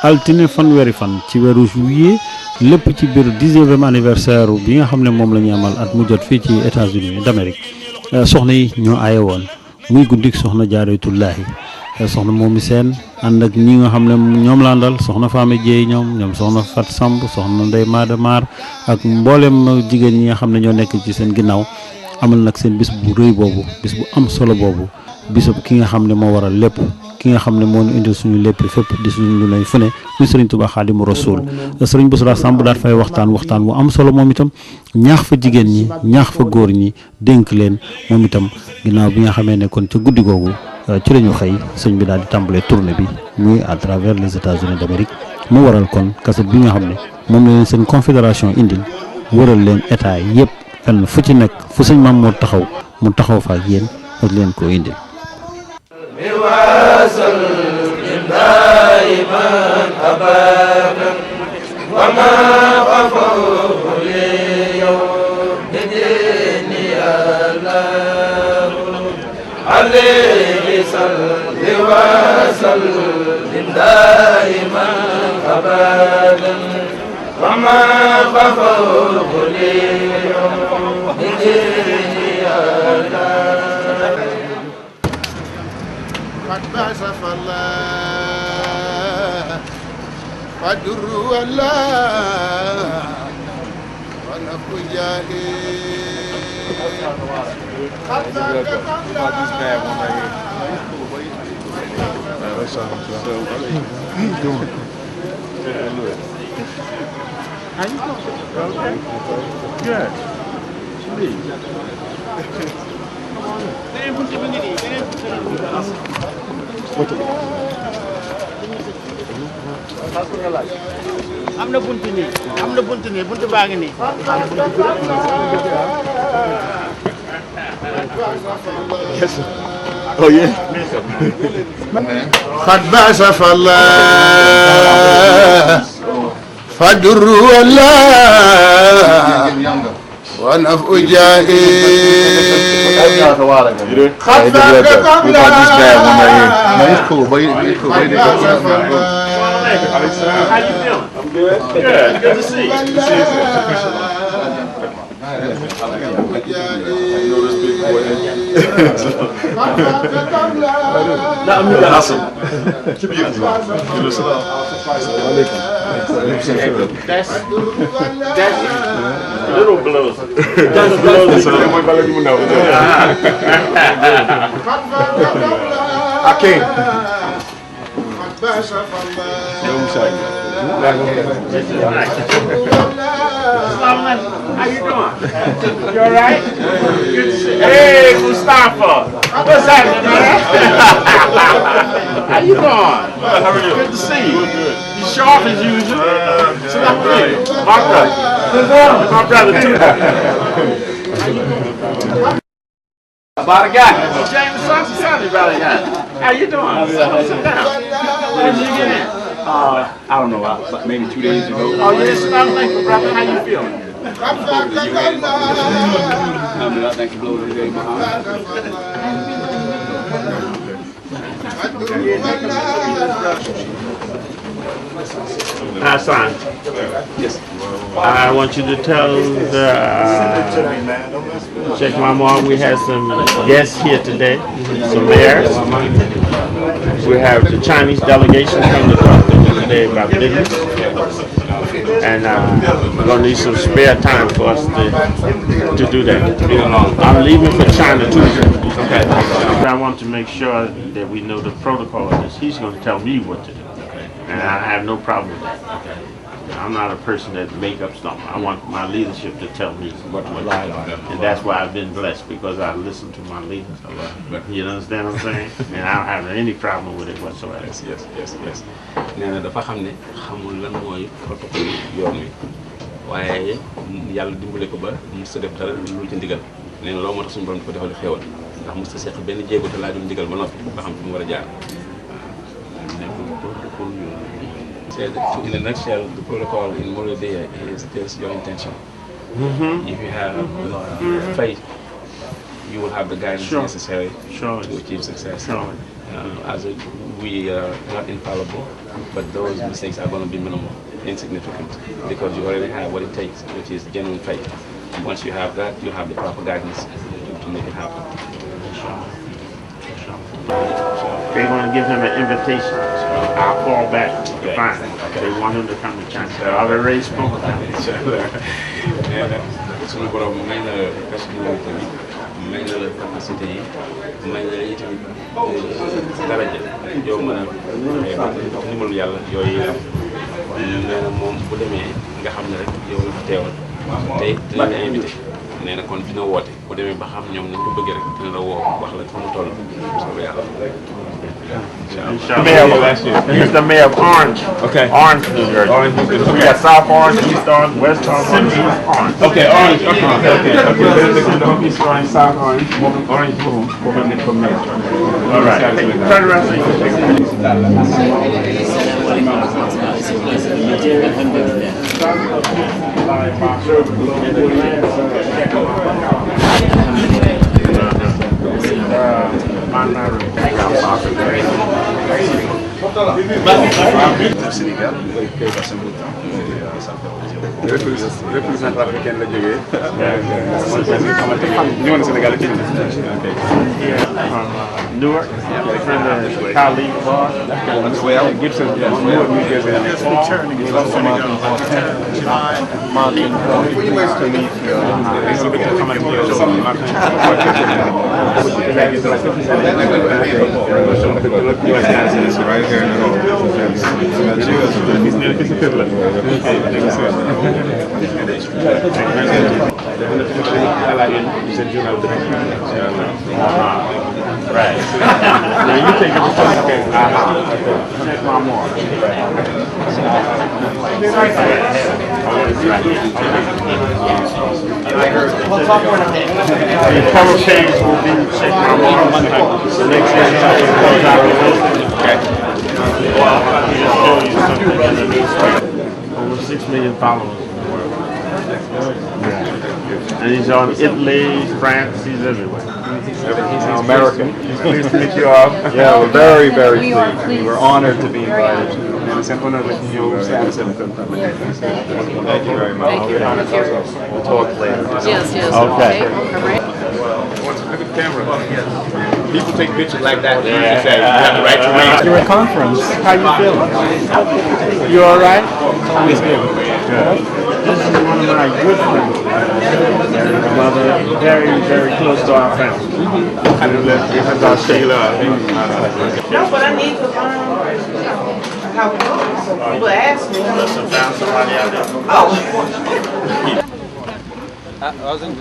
altine fanweeri fan ci weeru juillet lépp ci biir 19e anniversaire bi nga xam ne moom la ñu amal at mu jot fii ci États-Unis d'Amérique soxna yi ñoo aaye woon muy guddik soxna Jaaratullaahi soxna Momi Seen ànd ak ñi nga xam ne ñoom la àndal soxna Fama Dieye ñoom soxna Fat Samb soxna Ndey Maada Maar ak mboolem jigéen ñi nga xam ne ñoo nekk ci seen ginnaaw amal nag seen bis bu rëy boobu bis bu am solo boobu bisub ki nga xam ne moo waral lépp ki nga xam ne moo ñu indil suñu lépp fépp di suñu lu lay fu ne muy Serigne Touba Xaadimu Rasuul Serigne Boussra Samb daal fay waxtaan bu am solo moom itam ñaax fa jigéen ñi ñaax fa góor ñi dénk leen moom itam ginnaaw bi nga xamee ne kon ca guddi googu ci la ñu xëy sëñ bi daal di tàmbalee tournée bi muy à travers les États-Unis d'Amérique mu waral kon kaset bi nga xam ne moom la leen seen confédération indil wëral leen état yëpp fenn fu ci nekk fu sëñ Mame Mor taxaw mu taxaw fa ak yéen ak leen koo indil. عليه صل وسلم دائما ابدا وما غفره لي قد بعث الله قدر الله ونفو جاهل am na buntu nii buntu baa ngi nii. Oh yeah. قد بعث الله فدر الله ونفع جاهل قد بعث How you feeling? I'm good. Good. Good to see you. Good to see you. Awesome. That's little blows. That's blows. I can't. How you doing? You all right? Good to see you. Hey, Mustafa. What's happening, man? How you doing? How are you? Good to see you. You sharp as usual. My brother. My brother too. About a guy. James Sonny brother guy. How you doing? Sit down. When did you get in? I don't know, maybe 2 days ago. Oh, yes, I'm thankful, brother. How you feeling? I think you blow the day behind. Hassan. Yes. I want you to tell the Sheikh Mame Mor we have some guests here today, some mayors. We have the Chinese delegation coming to talk to us today about business. And we're going to need some spare time for us to do that. I'm leaving for China Tuesday. Okay. I want to make sure that we know the protocol of this. He's going to tell me what to do. And I have no problem with that. I'm not a person that make up stuff. I want my leadership to tell me what to do. And that's why I've been blessed, because I listen to my leaders. You understand what I'm saying? And I don't have any problem with it whatsoever. Yes. nee na dafa xam ne xamul lan mooy protocole yoon wi waaye yàlla dimbale ko ba mos a def dara lu ci ndigal nee na loolu moo tax suñu borom di ko defal xéewal ndax mos a seq benn jéego te laajul ndigal ba noppi ba xam fi mu war a jaar. In a nutshell, the protocol in Murid Life is just your intention. If you have faith, you will have the guidance necessary to achieve success. We are not infallible, but those mistakes are going to be minimal, insignificant, because you already have what it takes, which is genuine faith. And once you have that, you have the proper guidance to make it happen. They want to give him an invitation. I'll call back. Fine. They want him to come to China. So I've already spoken to him. suñu borom may na personnalité bi may na la capacité yi may na la itamit daraja yow mën a ndimbalu yàlla yooyu am nee na moom bu demee nga xam ne rek yow la fi teewal te dina la invité nee na kon dina woote bu demee ba xam ñoom nañ ko bëggee rek dina la woo wax la fa mu toll soobee yàlla. He's the mayor of Orange. Okay. Orange, New Jersey. Orange, New Jersey. We got South Orange, East Orange, West Orange, East Orange. Okay, Orange. Okay. East Orange, South Orange, Orange Blue. All right. Hey, turn around so you can Sénégal koy passé beaucoup de temps représentant africain la jógee ñëw na Sénégal ci Newark, friend of colleague of ours. Gibson, New Jersey. Right here in the home. Right. Now you take it to Mame Mor. The color change will be Sheikh Mame Mor. The next thing comes out of over 6 million followers in the world. And he's on Italy, France, he's everywhere. America. Pleased to meet you all. Yeah, we're very, very pleased. We're honored to be invited. And it's an honor that you stand. Thank you very much. We'll talk later. Yes. Okay. All right. Look at the camera. People take pictures like that. You say you have the right to raise. You're at conference. How you feeling? You all right? It's good. This is one of my good friends. Mother, very, very close to our family. That's our Sheila. That's what I need to learn. How it goes. People ask me. Unless I found somebody out there. Oh. I was in